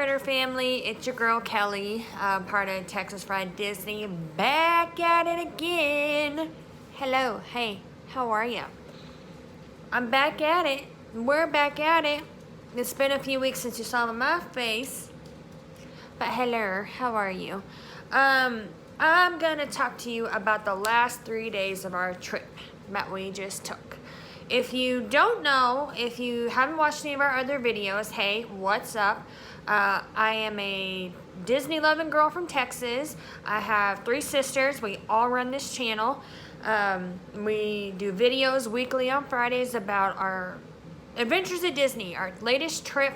Critter family, it's your girl Kelly, part of Texas Fried Disney, back at it again. Hello, hey, how are ya? I'm back at it. We're back at it. It's been a few weeks since you saw my face, but hello, how are you? I'm gonna talk to you about the last 3 days of our trip that we just took. If you don't know, if you haven't watched any of our other videos, hey, what's up? I am a Disney loving girl from Texas. I have 3 sisters. We all run this channel. We do videos weekly on Fridays about our adventures at Disney, our latest trip,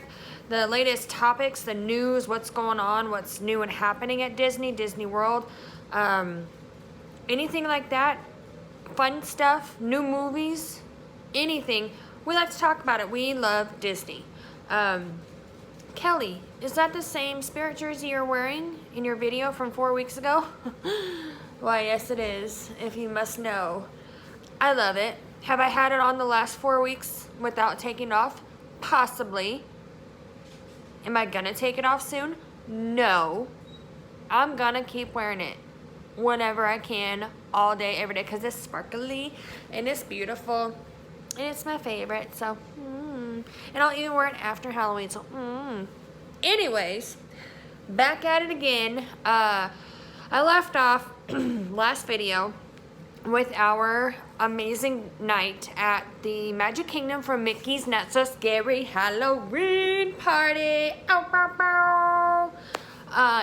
the latest topics, the news, what's going on, what's new and happening at Disney, Disney World, anything like that, fun stuff, new movies, anything. We like to talk about it. We love Disney. Kelly, is that the same Spirit jersey you're wearing in your video from 4 weeks ago? Why, yes it is, if you must know. I love it. Have I had it on the last 4 weeks without taking it off? Possibly. Am I gonna take it off soon? No. I'm gonna keep wearing it whenever I can, all day, every day, because it's sparkly and it's beautiful and it's my favorite. So, and I'll even wear it after Halloween. So, anyways, back at it again. I left off last video with our amazing night at the Magic Kingdom for Mickey's Not So Scary Halloween Party. Ow, bow, bow.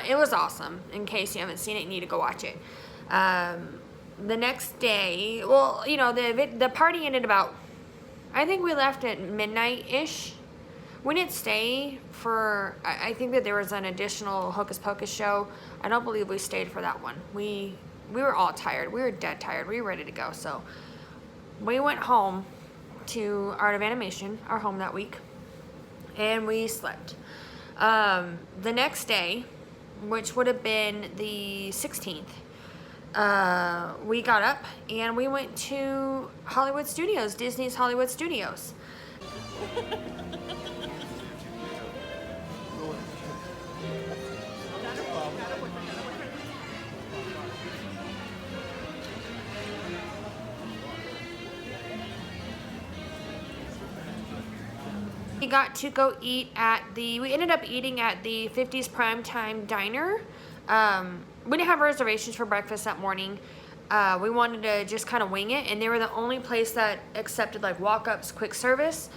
It was awesome. In case you haven't seen it, you need to go watch it. The next day, well, you know, the party ended about, I think we left at midnight-ish. We didn't stay for, I think that there was an additional Hocus Pocus show. I don't believe we stayed for that one. We were all tired. We were dead tired. We were ready to go. So we went home to Art of Animation, our home that week, and we slept. The next day, which would have been the 16th, we got up and we went to Hollywood Studios, Disney's Hollywood Studios. We got to go eat at we ended up eating at the 50s Primetime Diner. We didn't have reservations for breakfast that morning. We wanted to just kind of wing it, and they were the only place that accepted like walk-ups, quick service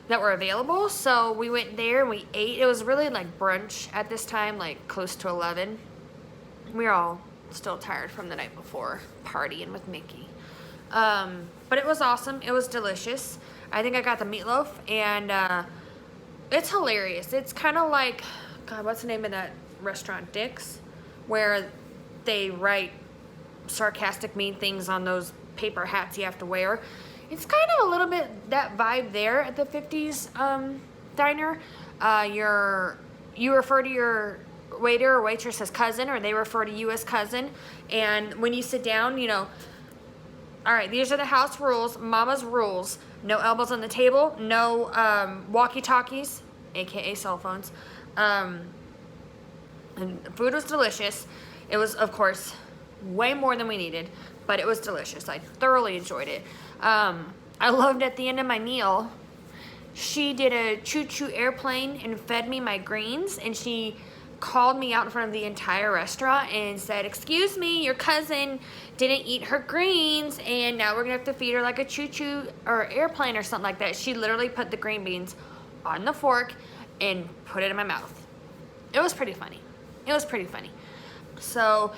that were available. So we went there and we ate. It was really like brunch at this time, like close to 11. We were all still tired from the night before partying with Mickey. But it was awesome. It was delicious. I think I got the meatloaf, and it's hilarious. It's kind of like, God, what's the name of that restaurant? Dick's, where they write sarcastic, mean things on those paper hats you have to wear. It's kind of a little bit that vibe there at the 50s diner. You refer to your waiter or waitress as cousin, or they refer to you as cousin. And when you sit down, you know, all right, these are the house rules, mama's rules. No elbows on the table, no walkie-talkies, aka cell phones. And the food was delicious. It was, of course, way more than we needed, but it was delicious. I thoroughly enjoyed it. I loved at the end of my meal, she did a choo-choo airplane and fed me my greens, and she called me out in front of the entire restaurant and said, "Excuse me, your cousin didn't eat her greens, and now we're gonna have to feed her like a choo-choo or airplane or something like that." She literally put the green beans on the fork and put it in my mouth. It was pretty funny. It was pretty funny. So,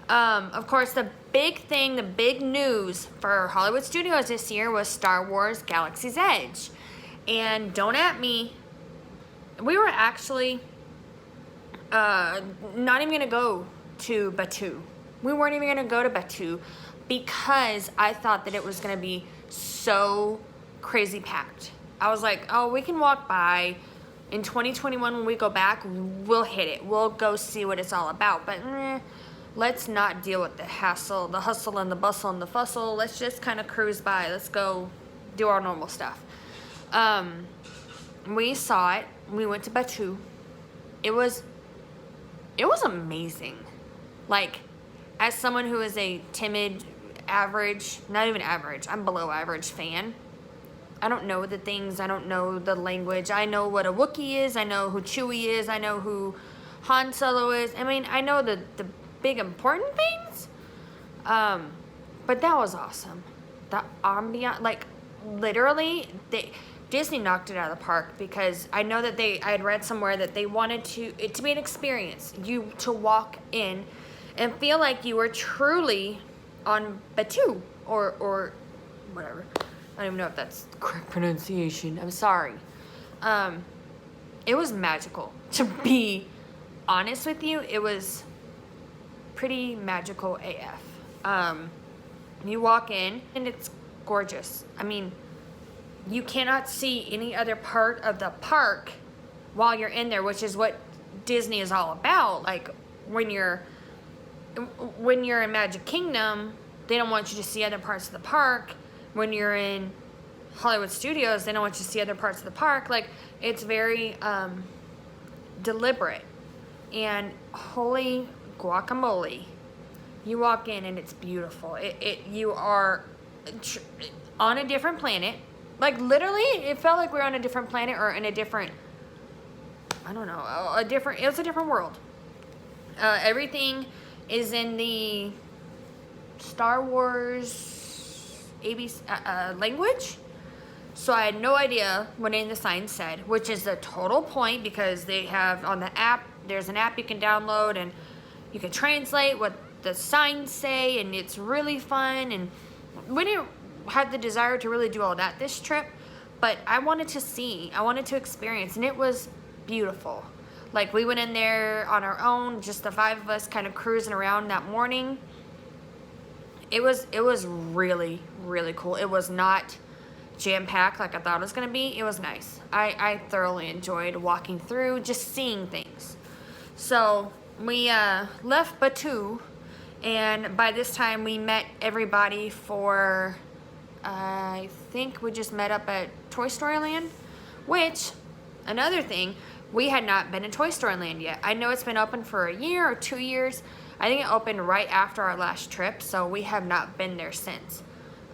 of course, the big thing, the big news for Hollywood Studios this year was Star Wars Galaxies Edge. And don't at me, we were actually not even gonna go to Batuu. We weren't even gonna go to Batuu because I thought that it was gonna be so crazy packed. I was like, oh, we can walk by. In 2021, when we go back, we'll hit it. We'll go see what it's all about. But let's not deal with the hassle, the hustle and the bustle and the fussle. Let's just kind of cruise by. Let's go do our normal stuff. We saw it. We went to Batuu. it was amazing. Like, as someone who is a timid, average, not even average, I'm below average fan, I don't know the things, I don't know the language. I know what a Wookiee is, I know who Chewie is, I know who Han Solo is. I mean, I know the big important things. But that was awesome. The ambiance, like, literally, Disney knocked it out of the park, because I know that I had read somewhere that they wanted it to be an experience. You to walk in and feel like you were truly on Batuu or whatever. I don't even know if that's correct pronunciation. I'm sorry. It was magical. To be honest with you, it was pretty magical AF. You walk in and it's gorgeous. I mean, you cannot see any other part of the park while you're in there, which is what Disney is all about. Like, when you're in Magic Kingdom, they don't want you to see other parts of the park. When you're in Hollywood Studios, they don't want you to see other parts of the park. Like, it's very deliberate. And holy guacamole, you walk in and it's beautiful. You are on a different planet. Like, literally, it felt like we were on a different planet, or in a different, I don't know, it was a different world. Everything is in the Star Wars ABC language. So I had no idea what any of the signs said, which is the total point, because they have on the app, there's an app you can download and you can translate what the signs say, and it's really fun. And we didn't have the desire to really do all that this trip, but I wanted to experience, and it was beautiful. Like, we went in there on our own, just the 5 of us kind of cruising around that morning. It was really, really cool. It was not jam-packed like I thought it was going to be. It was nice. I thoroughly enjoyed walking through, just seeing things. So we left Batuu, and by this time we met everybody for, I think we just met up at Toy Story Land, which, another thing, we had not been in Toy Story Land yet. I know it's been open for a year or 2 years. I think it opened right after our last trip, so we have not been there since.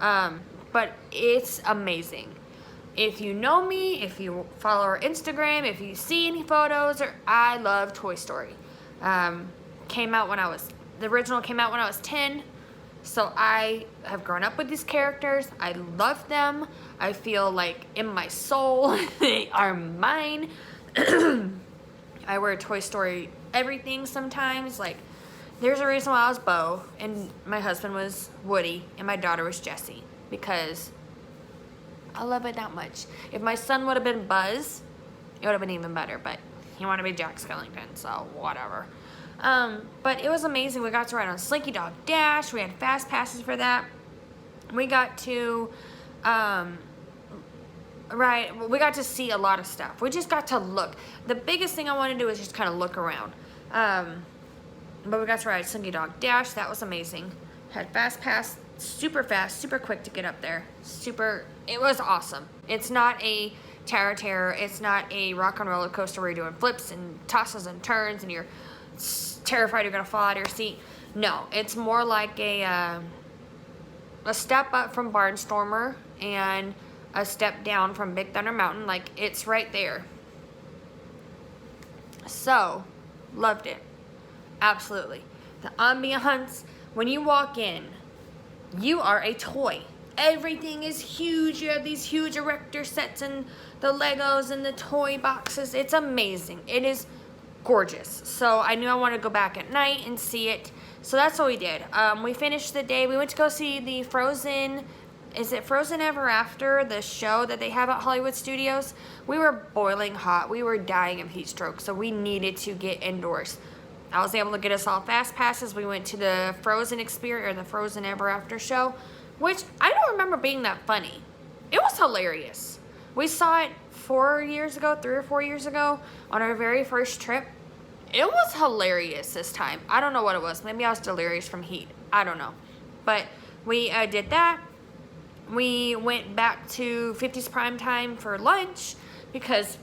But it's amazing. If you know me, if you follow our Instagram, if you see any photos, I love Toy Story. The original came out when I was 10, so I have grown up with these characters. I love them. I feel like in my soul, they are mine. I wear Toy Story everything sometimes. Like, there's a reason why I was Bo, and my husband was Woody, and my daughter was Jessie, because I love it that much. If my son would have been Buzz, it would have been even better, but he wanted to be Jack Skellington, so whatever. But it was amazing. We got to ride on Slinky Dog Dash. We had fast passes for that. We got to we got to see a lot of stuff. We just got to look. The biggest thing I wanted to do was just kind of look around. But we got to ride Slinky Dog Dash. That was amazing. Had fast pass, super fast, super quick to get up there. It was awesome. It's not a Tower of Terror. It's not a rock and roller coaster where you're doing flips and tosses and turns and you're terrified you're going to fall out of your seat. No, it's more like a step up from Barnstormer and a step down from Big Thunder Mountain. Like, it's right there. So, loved it. Absolutely. The ambiance, when you walk in, you are a toy. Everything is huge. You have these huge erector sets and the Legos and the toy boxes. It's amazing. It is gorgeous. So I knew I wanted to go back at night and see it. So that's what we did. We finished the day. We went to go see the Frozen, is it Frozen Ever After, the show that they have at Hollywood Studios? We were boiling hot. We were dying of heat stroke, so we needed to get indoors. I was able to get us all fast passes. We went to the Frozen experience, or the Frozen Ever After show, which I don't remember being that funny. It was hilarious. We saw it 3 or 4 years ago, on our very first trip. It was hilarious this time. I don't know what it was. Maybe I was delirious from heat. I don't know. But we did that. We went back to 50s Prime Time for lunch because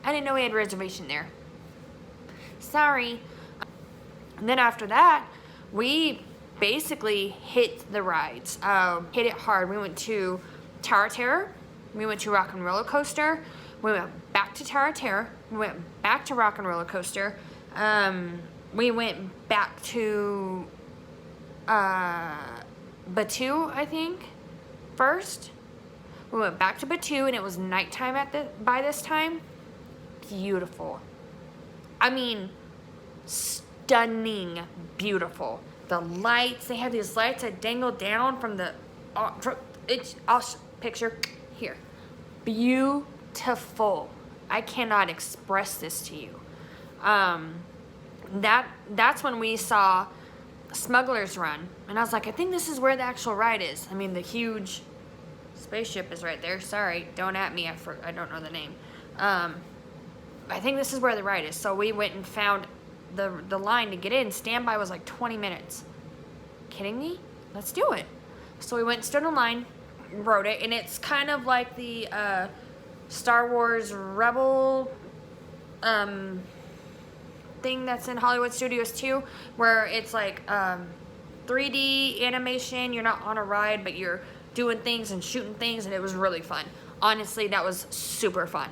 I didn't know we had a reservation there. Sorry. And then after that, we basically hit the rides. Hit it hard. We went to Tower of Terror. We went to Rock and Roller Coaster. We went back to Tower of Terror. We went back to Rock and Roller Coaster. We went back to Batu, I think, first. We went back to Batu, and it was nighttime by this time. Beautiful. I mean, stunning beautiful. The lights, they have these lights that dangle down from the, I'll picture here. Beautiful. I cannot express this to you. That's when we saw Smuggler's Run, and I was like, I think this is where the actual ride is. I mean, the huge spaceship is right there. Sorry, don't at me. I don't know the name. I think this is where the ride is. So we went and found the line to get in. Standby was like 20 minutes. Kidding me? Let's do it. So we went, stood in line, rode it, and it's kind of like the Star Wars Rebel thing that's in Hollywood Studios too, where it's like 3D animation. You're not on a ride, but you're doing things and shooting things, and it was really fun. Honestly, that was super fun.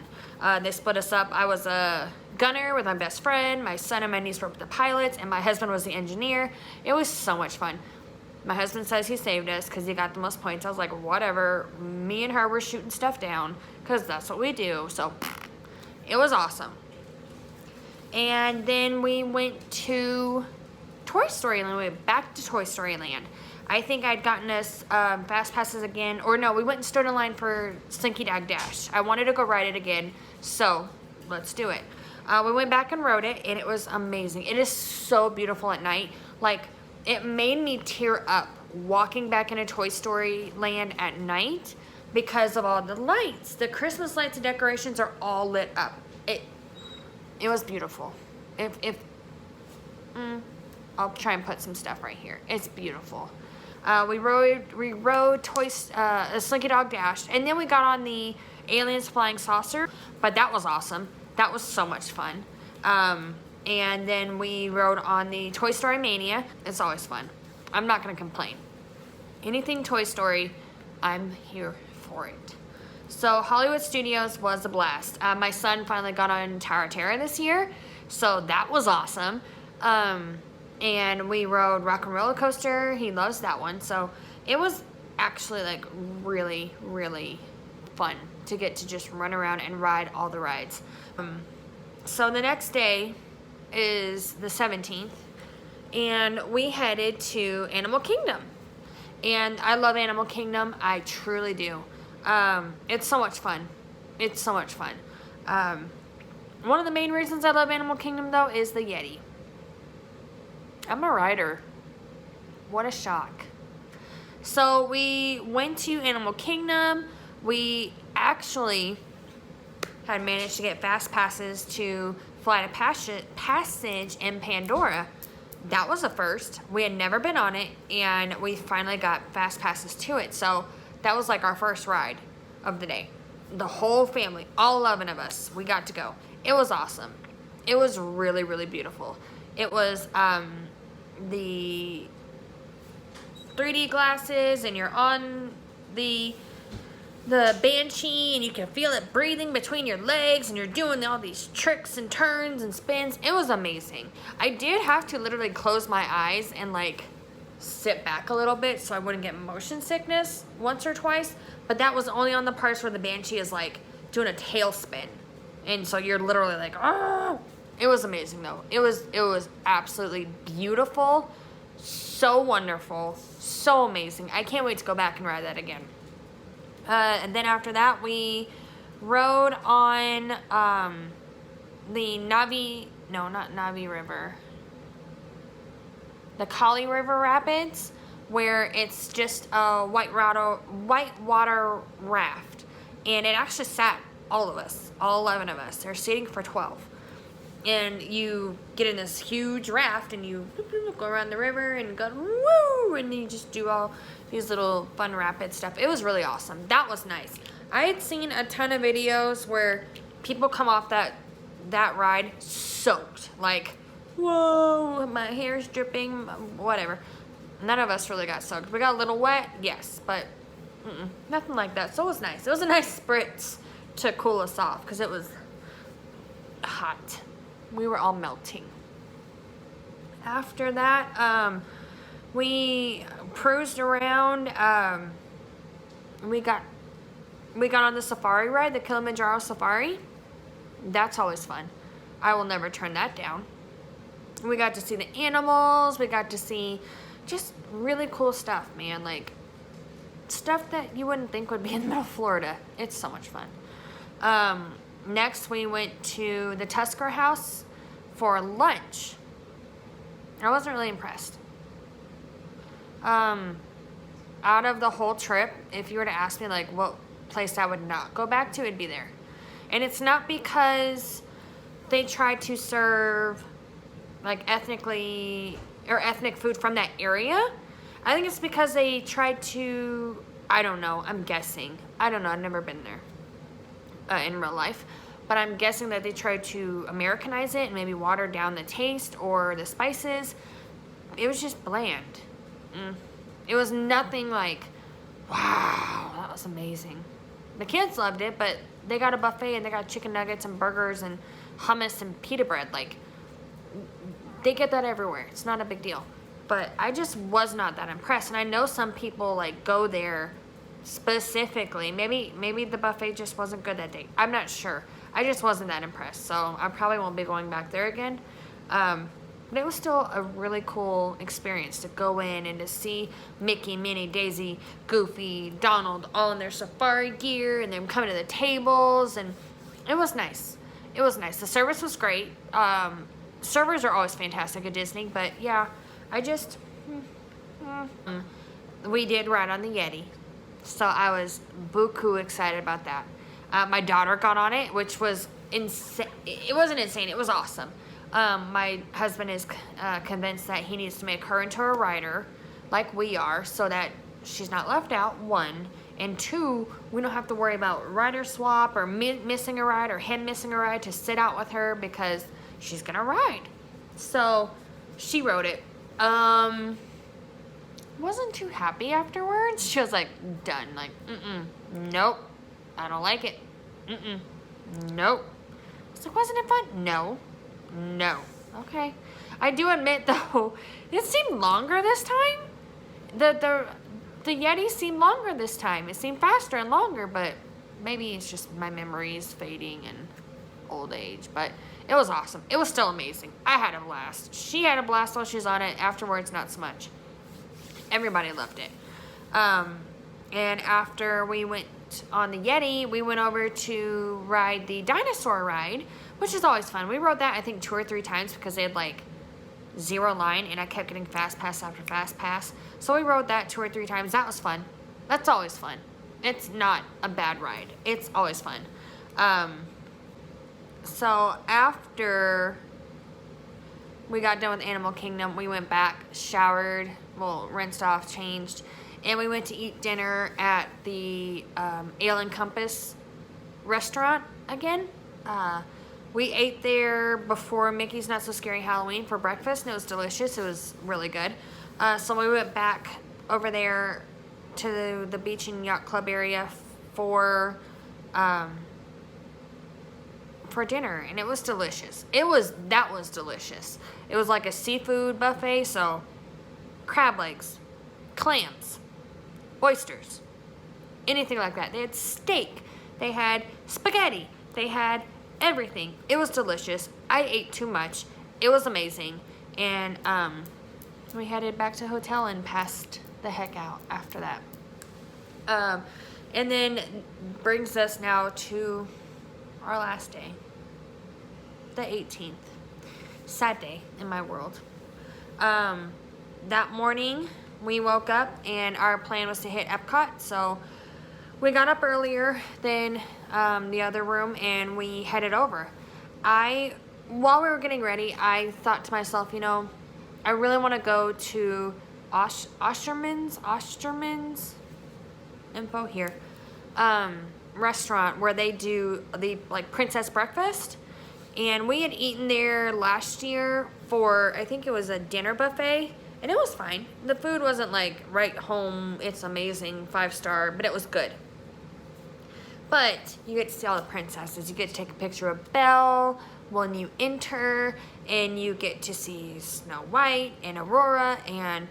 They split us up. I was a gunner with my best friend. My son and my niece were the pilots, and my husband was the engineer. It was so much fun. My husband says he saved us because he got the most points. I was like, whatever. Me and her were shooting stuff down because that's what we do. So it was awesome. And then we went to Toy Story Land. We went back to Toy Story Land. I think I'd gotten us fast passes again. Or no, we went and stood in line for Slinky Dog Dash. I wanted to go ride it again, so let's do it. We went back and rode it, and it was amazing. It is so beautiful at night. Like, it made me tear up walking back into Toy Story Land at night because of all the lights. The Christmas lights and decorations are all lit up. It was beautiful. I'll try and put some stuff right here. It's beautiful. We rode Slinky Dog Dash, and then we got on the Aliens Flying Saucer, but that was awesome. That was so much fun. And then we rode on the Toy Story Mania. It's always fun. I'm not gonna complain. Anything Toy Story, I'm here for it. So Hollywood Studios was a blast. My son finally got on Tower of Terror this year, so that was awesome. And we rode Rock and Roller Coaster. He loves that one. So it was actually like really, really fun to get to just run around and ride all the rides. So the next day is the 17th, and we headed to Animal Kingdom. And I love Animal Kingdom. I truly do. It's so much fun. It's so much fun. One of the main reasons I love Animal Kingdom, though, is the Yeti. I'm a rider. What a shock. So we went to Animal Kingdom. We actually had managed to get fast passes to Flight of Passage in Pandora. That was a first. We had never been on it, and we finally got fast passes to it. So that was like our first ride of the day. The whole family, all 11 of us, we got to go. It was awesome. It was really, really beautiful. It was the 3D glasses, and you're on the Banshee, and you can feel it breathing between your legs, and you're doing all these tricks and turns and spins. It was amazing. I did have to literally close my eyes and like sit back a little bit so I wouldn't get motion sickness once or twice, but that was only on the parts where the Banshee is like doing a tailspin, and so you're literally like, oh. It was amazing though. It was absolutely beautiful, so wonderful, so amazing. I can't wait to go back and ride that again. And then after that, we rode on the the Kali River Rapids, where it's just a whitewater raft, and it actually sat all of us, all 11 of us. There's seating for 12. And you get in this huge raft, and you go around the river and go woo, and you just do all these little fun rapid stuff. It was really awesome. That was nice. I had seen a ton of videos where people come off that that ride soaked. Like, whoa, my hair's dripping, whatever. None of us really got soaked. We got a little wet, yes, but nothing like that. So it was nice. It was a nice spritz to cool us off because it was hot. We were all melting. After that, we cruised around. We got on the safari ride, the Kilimanjaro Safari. That's always fun. I will never turn that down. We got to see the animals. We got to see just really cool stuff, man. Like, stuff that you wouldn't think would be in the middle of Florida. It's so much fun. Next, we went to the Tusker House for lunch. I wasn't really impressed. Out of the whole trip, if you were to ask me, like, what place I would not go back to, it'd be there. And it's not because they try to serve, like, ethnic food from that area. I think it's because they tried to, I don't know, I'm guessing. I don't know, I've never been there in real life. But I'm guessing that they tried to Americanize it and maybe water down the taste or the spices. It was just bland. It was nothing like, wow, that was amazing. The kids loved it, but they got a buffet and they got chicken nuggets and burgers and hummus and pita bread. Like, they get that everywhere. It's not a big deal. But I just was not that impressed. And I know some people, like, go there specifically. Maybe the buffet just wasn't good that day. I'm not sure. I just wasn't that impressed. So I probably won't be going back there again. But it was still a really cool experience to go in and to see Mickey, Minnie, Daisy, Goofy, Donald all in their safari gear and them coming to the tables, and it was nice. It was nice. The service was great. Servers are always fantastic at Disney, but yeah, we did ride on the Yeti, so I was buku excited about that. My daughter got on it, which was insane. It wasn't insane. It was awesome. My husband is convinced that he needs to make her into a rider like we are so that she's not left out, one. And two, we don't have to worry about rider swap or missing a ride or him missing a ride to sit out with her because she's going to ride. So she rode it. Wasn't too happy afterwards. She was like, done. Like, nope. I don't like it. Nope. I was like, wasn't it fun? No. Okay. I do admit, though, it seemed longer this time. The Yeti seemed longer this time. It seemed faster and longer, but maybe it's just my memories fading and old age. But it was awesome. It was still amazing. I had a blast. She had a blast while she was on it. Afterwards, not so much. Everybody loved it. And after we went on the Yeti, we went over to ride the dinosaur ride, which is always fun. We rode that, I think, 2 or 3 times because they had, like, 0 line, and I kept getting fast pass after fast pass. So we rode that 2 or 3 times. That was fun. That's always fun. It's not a bad ride. It's always fun. So after we got done with Animal Kingdom, we went back, showered, rinsed off, changed, and we went to eat dinner at the Ale and Compass restaurant again. We ate there before Mickey's Not So Scary Halloween for breakfast, and it was delicious. It was really good. So we went back over there to the Beach and Yacht Club area for dinner, and it was delicious. That was delicious. It was like a seafood buffet, so crab legs, clams, oysters, anything like that. They had steak. They had spaghetti. They had everything. It was delicious. I ate too much. It was amazing. And we headed back to the hotel and passed the heck out after that. And then brings us now to our last day, the 18th. Sad day in my world. That morning we woke up and our plan was to hit Epcot, so we got up earlier than the other room and we headed over. While we were getting ready, I thought to myself, I really want to go to Osterman's info here, restaurant where they do the, like, princess breakfast. And we had eaten there last year for, I think it was a dinner buffet, and it was fine. The food wasn't like right home, it's amazing, 5-star, but it was good. But you get to see all the princesses. You get to take a picture of Belle when you enter, and you get to see Snow White and Aurora and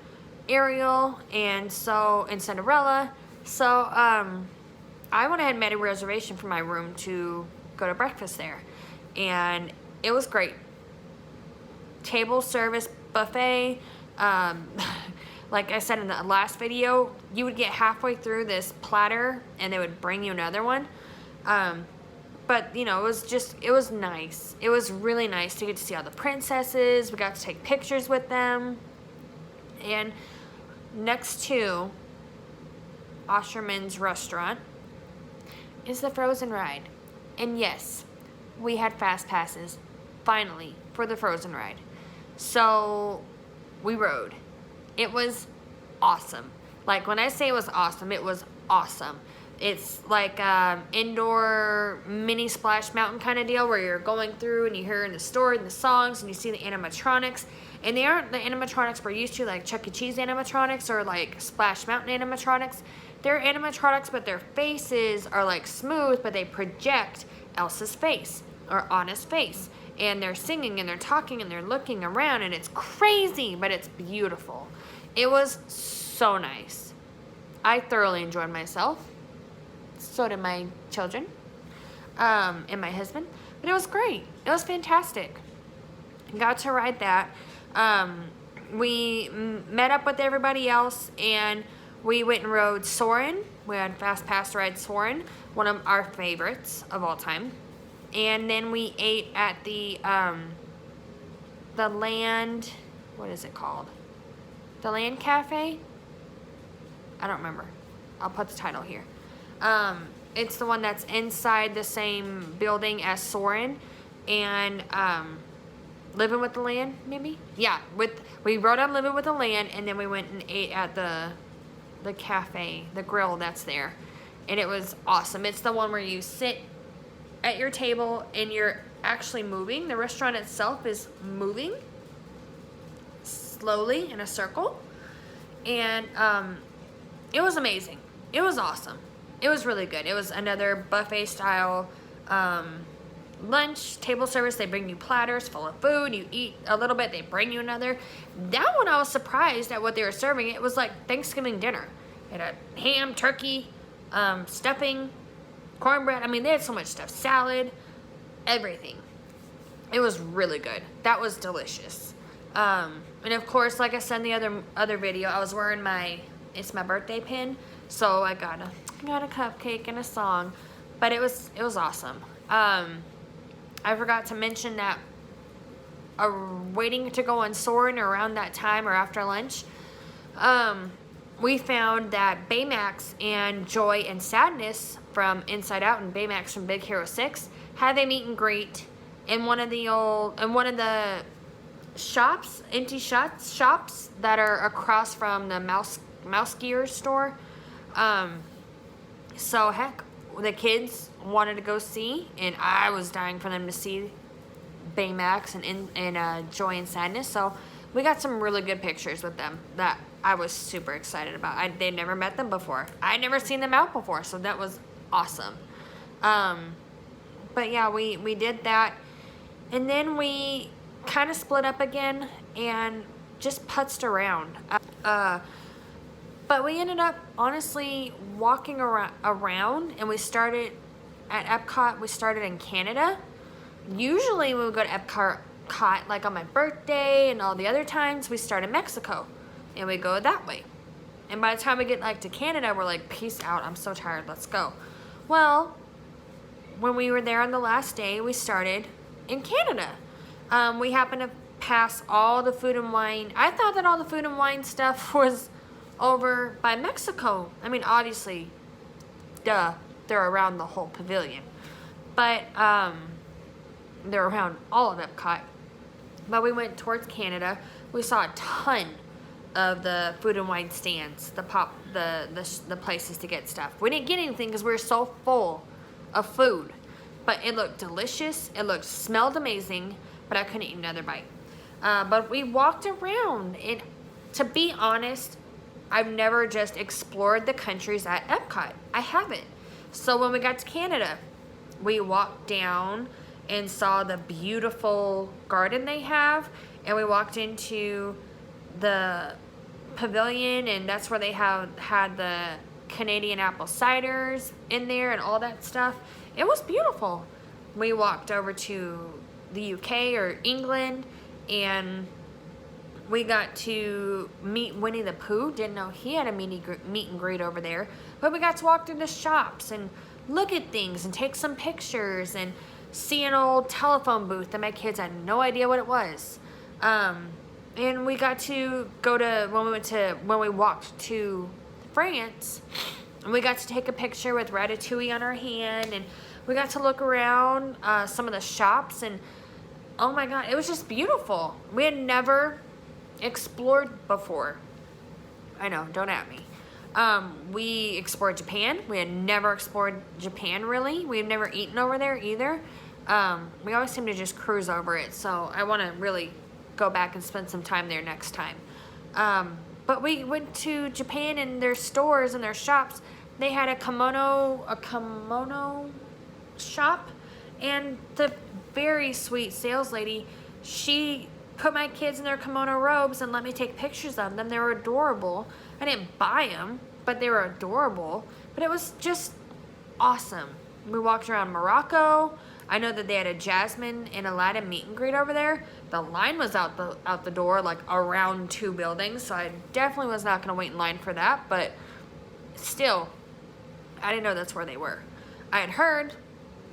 Ariel and Cinderella. So I went ahead and made a reservation for my room to go to breakfast there, and it was great. Table service buffet. Like I said in the last video, you would get halfway through this platter and they would bring you another one. But, you know, it was nice. It was really nice to get to see all the princesses. We got to take pictures with them. And next to Osherman's restaurant is the Frozen ride. And yes, we had fast passes, finally, for the Frozen ride. So we rode. It was awesome. Like, when I say it was awesome, it was awesome. It's like indoor mini Splash Mountain kind of deal where you're going through and you hear the story and the songs and you see the animatronics. And they aren't the animatronics we're used to, like Chuck E. Cheese animatronics or like Splash Mountain animatronics. They're animatronics, but their faces are like smooth, but they project Elsa's face or Anna's face. And they're singing and they're talking and they're looking around, and it's crazy, but it's beautiful. It was so nice. I thoroughly enjoyed myself. So did my children and my husband. But it was great. It was fantastic. Got to ride that. We met up with everybody else, and we went and rode Soarin'. We had Fast Pass to ride Soarin', one of our favorites of all time. And then we ate at the Land, what is it called? The Land Cafe? I don't remember. I'll put the title here. It's the one that's inside the same building as Soarin', and Living with the Land, maybe? Yeah, we rode on Living with the Land, and then we went and ate at the cafe, the grill that's there. And it was awesome. It's the one where you sit at your table and you're actually moving. The restaurant itself is moving slowly in a circle. And it was amazing. It was awesome. It was really good. It was another buffet style lunch, table service. They bring you platters full of food. You eat a little bit, they bring you another. That one I was surprised at what they were serving. It was like Thanksgiving dinner. It had ham, turkey, stuffing, cornbread. I mean, they had so much stuff. Salad, everything. It was really good. That was delicious. And of course, like I said in the other video, I was wearing it's my birthday pin. So I got a cupcake and a song. But it was awesome. I forgot to mention that waiting to go on Soarin' around that time or after lunch, we found that Baymax and Joy and Sadness from Inside Out and Baymax from Big Hero 6 had a meet and greet in one of the shops, empty shops that are across from the Mouse Gear store. So heck, the kids wanted to go see, and I was dying for them to see Baymax and Joy and Sadness. So we got some really good pictures with them that I was super excited about. They'd never met them before. I'd never seen them out before, so that was awesome. But yeah, we did that, and then we kind of split up again and just putzed around. But we ended up honestly walking around, and we started at Epcot. We started in Canada. Usually we would go to Epcot like on my birthday, and all the other times we start in Mexico and we go that way. And by the time we get like to Canada, we're like, peace out, I'm so tired, let's go. Well, when we were there on the last day, we started in Canada. We happened to pass all the food and wine. I thought that all the food and wine stuff was over by Mexico. I mean, obviously, duh, they're around the whole pavilion. But they're around all of Epcot. But we went towards Canada. We saw a ton of the food and wine stands, the places to get stuff. We didn't get anything because we were so full of food. but it looked delicious. It smelled amazing, but I couldn't eat another bite. But we walked around, and to be honest, I've never just explored the countries at Epcot. I haven't. So when we got to Canada, we walked down and saw the beautiful garden they have, and we walked into the pavilion, and that's where they had the Canadian apple ciders in there and all that stuff. It was beautiful. We walked over to the UK or England, and we got to meet Winnie the Pooh. Didn't know he had a meet and greet over there. But we got to walk through the shops and look at things and take some pictures and see an old telephone booth that my kids had no idea what it was. And we got to go to, when we walked to France, and we got to take a picture with Ratatouille on our hand, and we got to look around some of the shops, and oh my God, it was just beautiful. We had never explored before. I know, don't at me. We explored Japan. We had never explored Japan, really. We had never eaten over there either. We always seem to just cruise over it, so I want to really go back and spend some time there next time. But we went to Japan, and their stores and their shops, they had a kimono shop, and the very sweet sales lady, she put my kids in their kimono robes and let me take pictures of them. They were adorable. I didn't buy them, but they were adorable. But it was just awesome. We walked around Morocco. I know that they had a Jasmine and Aladdin meet and greet over there. The line was out the door, like around 2 buildings, so I definitely was not going to wait in line for that. But still, I didn't know that's where they were. I had heard,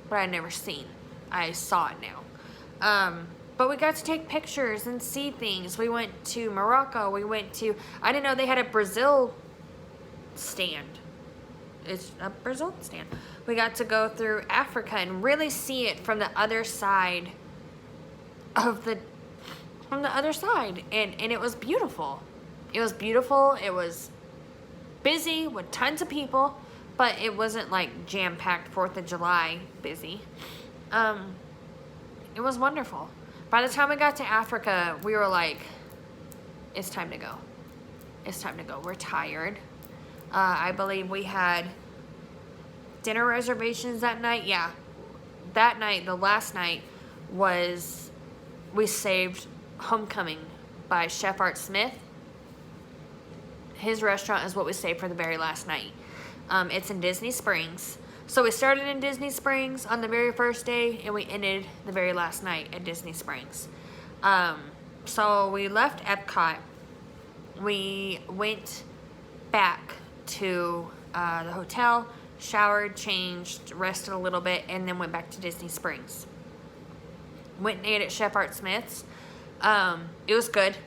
but I had never seen. I saw it now. But we got to take pictures and see things. We went to Morocco. I didn't know they had a Brazil stand. It's a Brazil stand. We got to go through Africa and really see it from the other side and it was beautiful. It was beautiful. It was busy with tons of people, but it wasn't like jam-packed 4th of July busy. It was wonderful. By the time we got to Africa, we were like, it's time to go. It's time to go. We're tired. I believe we had dinner reservations that night. Yeah. That night, the last night, we saved Homecoming by Chef Art Smith. His restaurant is what we saved for the very last night. It's in Disney Springs. So we started in Disney Springs on the very first day, and we ended the very last night at Disney Springs. So we left Epcot. We went back to the hotel, showered, changed, rested a little bit, and then went back to Disney Springs. Went and ate at Chef Art Smith's. It was good.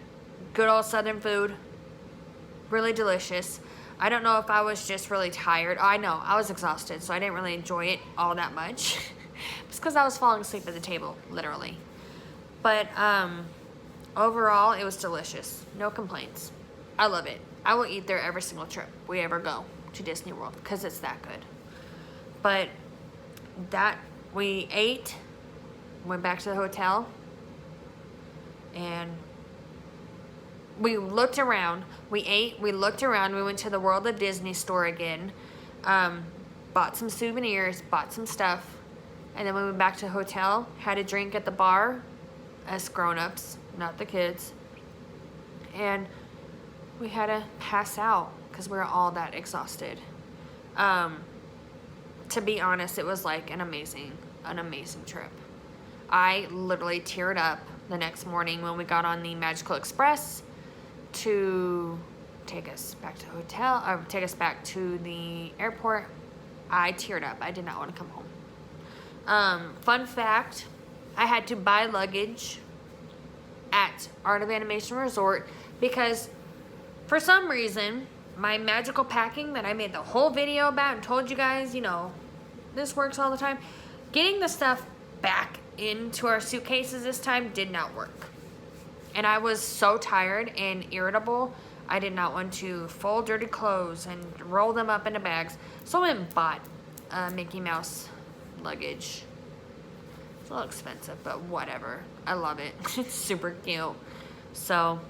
Good old Southern food. Really delicious. I don't know if I was just really tired. I know, I was exhausted, so I didn't really enjoy it all that much. It's because I was falling asleep at the table, literally. But overall, it was delicious. No complaints. I love it. I will eat there every single trip we ever go to Disney World because it's that good. But we ate, went back to the hotel, and we looked around. We ate, we looked around, we went to the World of Disney store again, bought some souvenirs, bought some stuff, and then we went back to the hotel, had a drink at the bar, as grown-ups, not the kids, and we had to pass out because we were all that exhausted. To be honest, it was like an amazing trip. I literally teared up the next morning when we got on the Magical Express to take us back to the hotel, or take us back to the airport. I teared up. I did not want to come home. Fun fact, I had to buy luggage at Art of Animation Resort because for some reason, my magical packing that I made the whole video about and told you guys, this works all the time, getting the stuff back into our suitcases this time did not work. And I was so tired and irritable, I did not want to fold dirty clothes and roll them up into bags. So I went and bought Mickey Mouse luggage It's a little expensive, but whatever. I love it. It's super cute. So,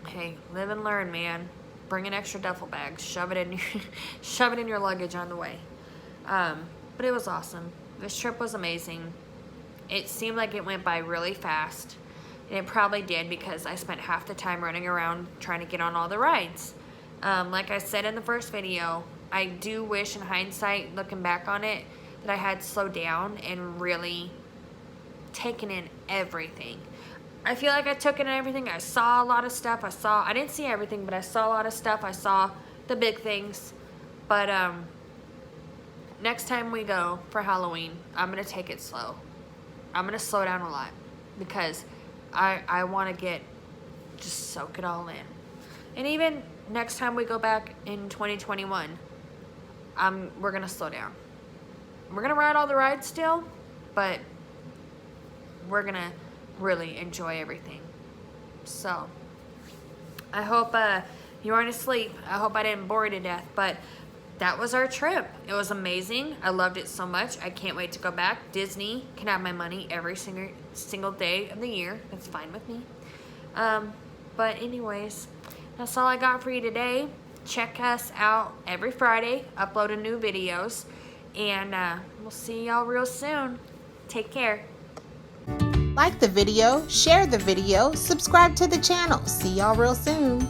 hey, live and learn, man. Bring an extra duffel bag. Shove it in your luggage on the way. But it was awesome. This trip was amazing. It seemed like it went by really fast. And it probably did because I spent half the time running around trying to get on all the rides. Like I said in the first video, I do wish in hindsight, looking back on it, that I had slowed down and really taken in everything. I feel like I took in everything. I saw a lot of stuff. I didn't see everything, but I saw a lot of stuff. I saw the big things. But next time we go for Halloween, I'm going to take it slow. I'm going to slow down a lot because I want to just soak it all in. And even next time we go back in 2021, we're going to slow down. We're going to ride all the rides still, but we're going to really enjoy everything. So, I hope you aren't asleep. I hope I didn't bore you to death, but that was our trip. It was amazing. I loved it so much. I can't wait to go back. Disney can have my money every single day of the year. That's fine with me. But anyways, that's all I got for you today. Check us out every Friday. Uploading new videos. And we'll see y'all real soon. Take care. Like the video, share the video, subscribe to the channel. See y'all real soon.